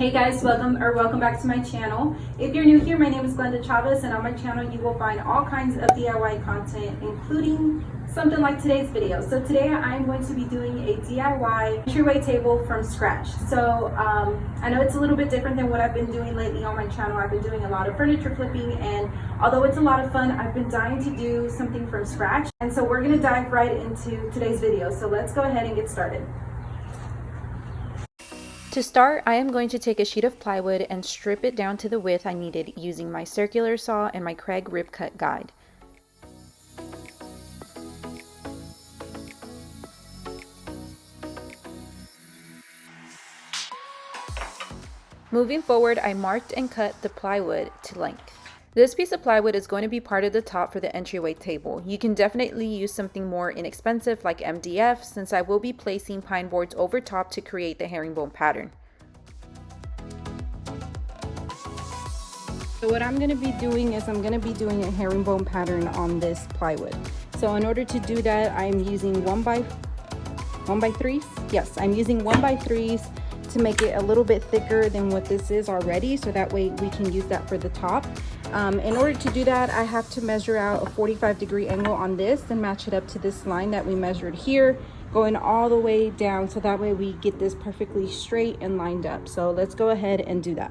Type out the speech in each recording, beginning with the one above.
Hey guys, welcome back to my channel. If you're new here, my name is Glenda Chavez, and on my channel you will find all kinds of DIY content, including something like today's video. So today I'm going to be doing a DIY entryway table from scratch. So I know it's a little bit different than what I've been doing lately on my channel. I've been doing a lot of furniture flipping, and although it's a lot of fun, I've been dying to do something from scratch. And so we're gonna dive right into today's video. So let's go ahead and get started. To start, I am going to take a sheet of plywood and strip it down to the width I needed using my circular saw and my Craig rib cut guide. Moving forward, I marked and cut the plywood to length. This piece of plywood is going to be part of the top for the entryway table. You can definitely use something more inexpensive like MDF, since I will be placing pine boards over top to create the herringbone pattern. So what I'm going to be doing is I'm going to be doing a herringbone pattern on this plywood. So in order to do that, I'm using 1x3s. Yes, I'm using 1x3s to make it a little bit thicker than what this is already, so that way we can use that for the top. In order to do that, I have to measure out a 45-degree angle on this and match it up to this line that we measured here, going all the way down, so that way we get this perfectly straight and lined up. So let's go ahead and do that.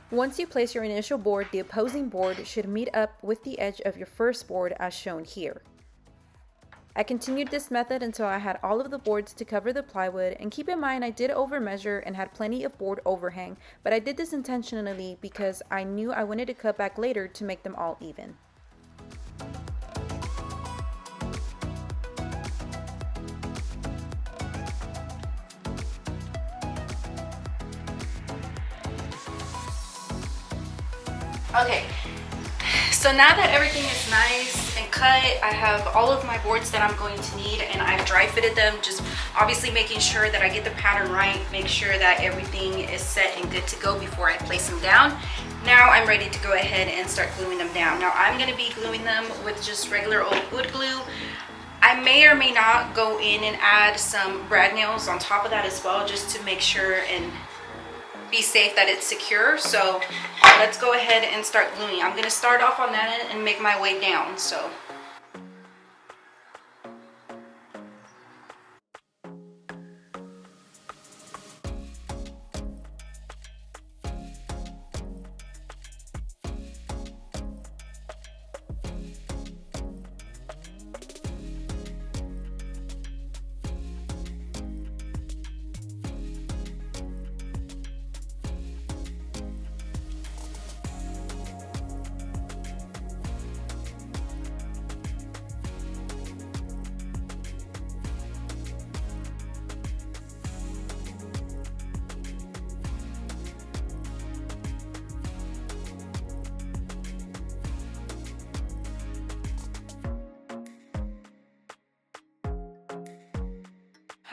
Once you place your initial board, the opposing board should meet up with the edge of your first board as shown here. I continued this method until I had all of the boards to cover the plywood, and keep in mind I did over measure and had plenty of board overhang, but I did this intentionally because I knew I wanted to cut back later to make them all even. Okay, so now that everything is nice and cut, I have all of my boards that I'm going to need, and I've dry fitted them, just obviously making sure that I get the pattern right, make sure that everything is set and good to go before I place them down. Now I'm ready to go ahead and start gluing them down. Now I'm going to be gluing them with just regular old wood glue. I may or may not go in and add some brad nails on top of that as well, just to make sure and be safe that it's secure. So let's go ahead and start gluing. I'm going to start off on that end and make my way down. So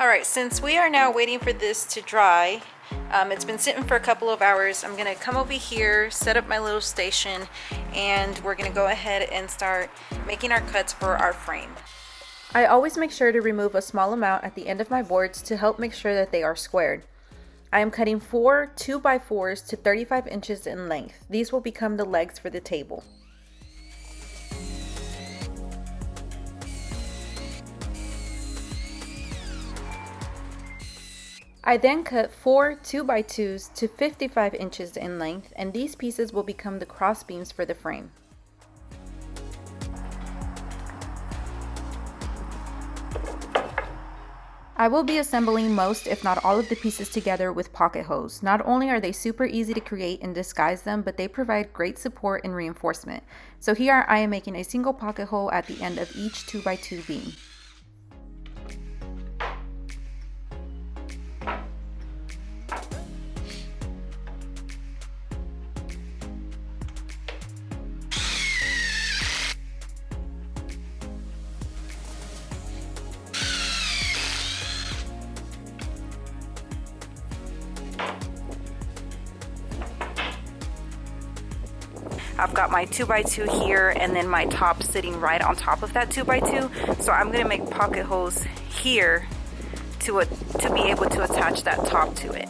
alright, since we are now waiting for this to dry, it's been sitting for a couple of hours, I'm going to come over here, set up my little station, and we're going to go ahead and start making our cuts for our frame. I always make sure to remove a small amount at the end of my boards to help make sure that they are squared. I am cutting 4 2x4s to 35 inches in length. These will become the legs for the table. I then cut 4 2x2s to 55 inches in length, and these pieces will become the cross beams for the frame. I will be assembling most, if not all, of the pieces together with pocket holes. Not only are they super easy to create and disguise them, but they provide great support and reinforcement. So here I am making a single pocket hole at the end of each 2x2 beam. I've got my 2x2 here and then my top sitting right on top of that 2x2. So I'm gonna make pocket holes here to be able to attach that top to it.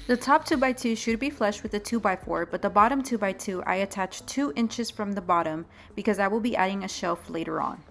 The top 2x2 should be flush with the 2x4, but the bottom 2x2 I attached 2 inches from the bottom because I will be adding a shelf later on.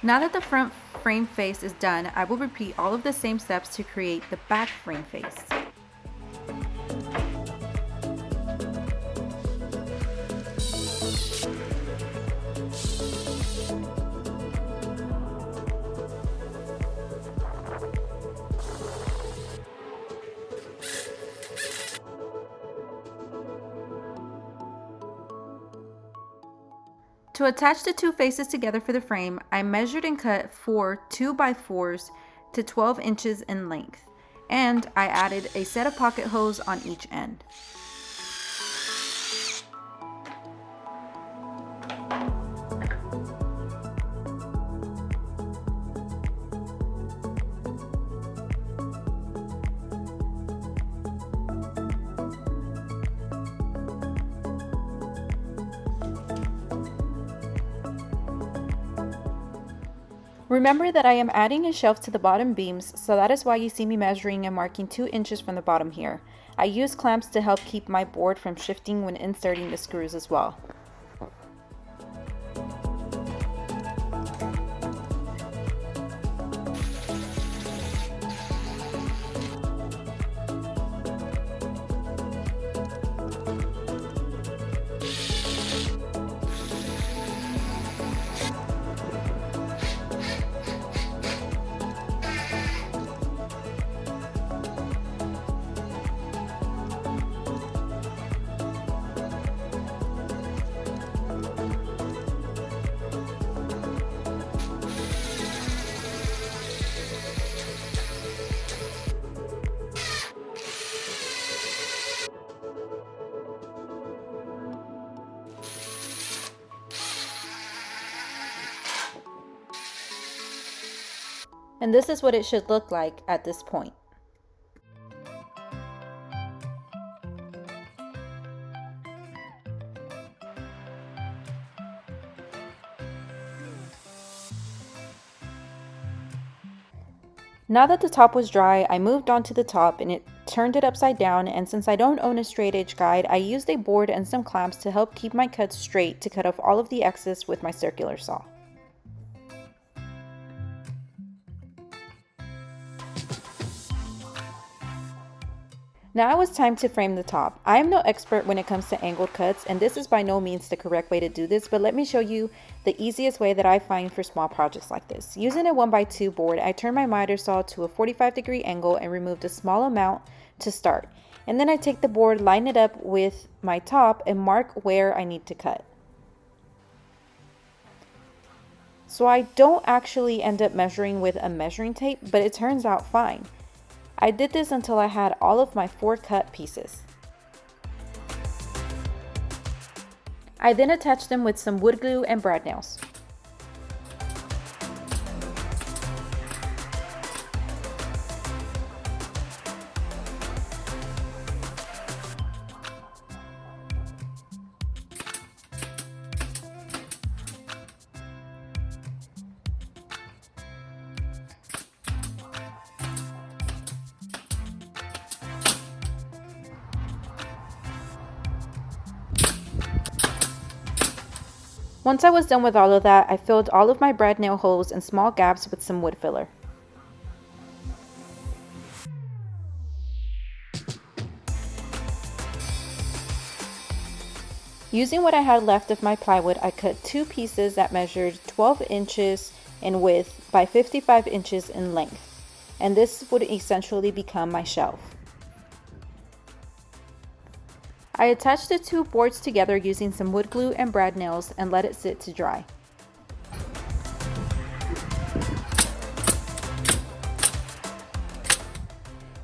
Now that the front frame face is done, I will repeat all of the same steps to create the back frame face. To attach the two faces together for the frame, I measured and cut 4 2x4s to 12 inches in length, and I added a set of pocket holes on each end. Remember that I am adding a shelf to the bottom beams, so that is why you see me measuring and marking 2 inches from the bottom here. I use clamps to help keep my board from shifting when inserting the screws as well. And this is what it should look like at this point. Now that the top was dry, I moved on to the top and turned it upside down, and since I don't own a straight edge guide, I used a board and some clamps to help keep my cuts straight to cut off all of the excess with my circular saw. Now it was time to frame the top. I am no expert when it comes to angled cuts, and this is by no means the correct way to do this, but let me show you the easiest way that I find for small projects like this. Using a 1x2 board, I turned my miter saw to a 45-degree angle and removed a small amount to start. And then I take the board, line it up with my top, and mark where I need to cut. So I don't actually end up measuring with a measuring tape, but it turns out fine. I did this until I had all of my 4 cut pieces. I then attached them with some wood glue and brad nails. Once I was done with all of that, I filled all of my brad nail holes and small gaps with some wood filler. Using what I had left of my plywood, I cut 2 pieces that measured 12 inches in width by 55 inches in length, and this would essentially become my shelf. I attached the 2 boards together using some wood glue and brad nails and let it sit to dry.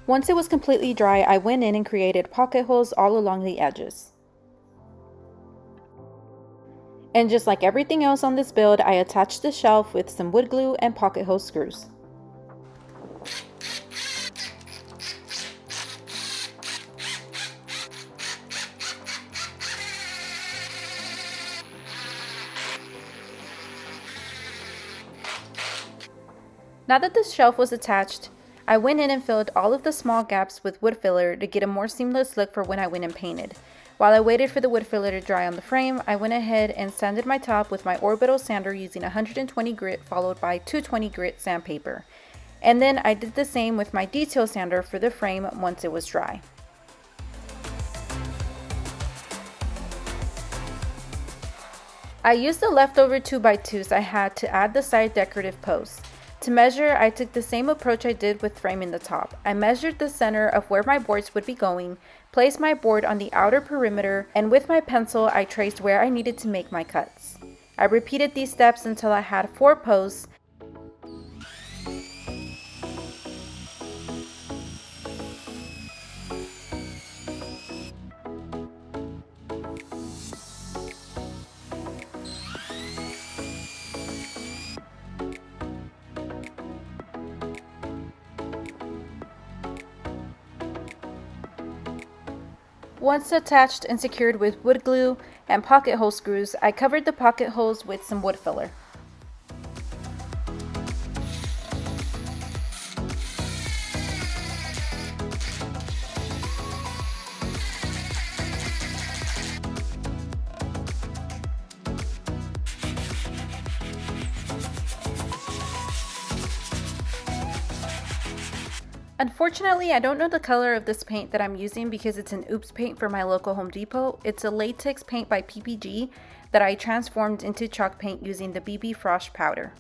Once it was completely dry, I went in and created pocket holes all along the edges. And just like everything else on this build, I attached the shelf with some wood glue and pocket hole screws. Now that the shelf was attached, I went in and filled all of the small gaps with wood filler to get a more seamless look for when I went and painted. While I waited for the wood filler to dry on the frame, I went ahead and sanded my top with my orbital sander using 120 grit followed by 220 grit sandpaper. And then I did the same with my detail sander for the frame once it was dry. I used the leftover 2x2s I had to add the side decorative posts. To measure, I took the same approach I did with framing the top. I measured the center of where my boards would be going, placed my board on the outer perimeter, and with my pencil I traced where I needed to make my cuts. I repeated these steps until I had 4 posts. Once attached and secured with wood glue and pocket hole screws, I covered the pocket holes with some wood filler. Unfortunately, I don't know the color of this paint that I'm using because it's an oops paint for my local Home Depot. It's a latex paint by PPG that I transformed into chalk paint using the BB Frost powder.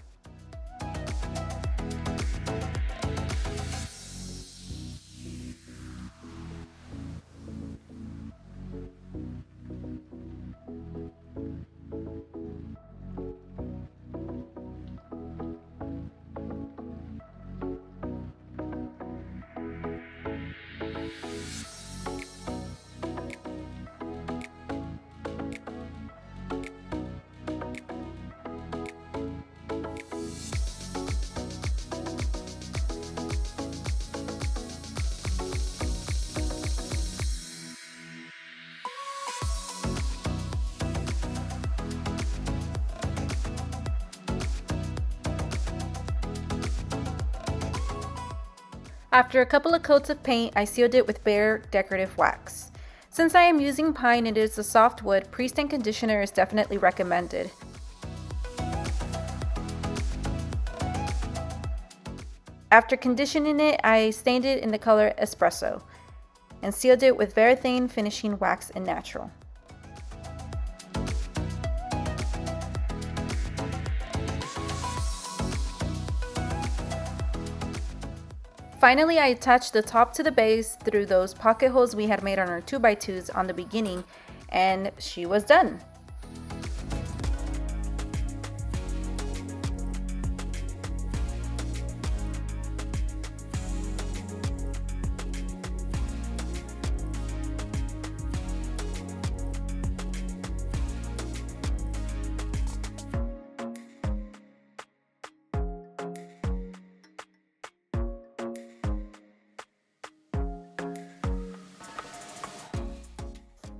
After a couple of coats of paint, I sealed it with bare decorative wax. Since I am using pine and it is a soft wood, pre-stain conditioner is definitely recommended. After conditioning it, I stained it in the color Espresso and sealed it with Varathane finishing wax in natural. Finally, I attached the top to the base through those pocket holes we had made on our 2x2s on the beginning, and she was done.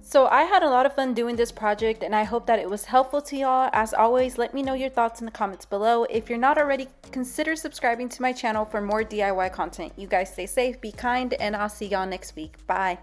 So I had a lot of fun doing this project and I hope that it was helpful to y'all. As always, let me know your thoughts in the comments below. If you're not already, consider subscribing to my channel for more DIY content. You guys stay safe, be kind, and I'll see y'all next week. Bye.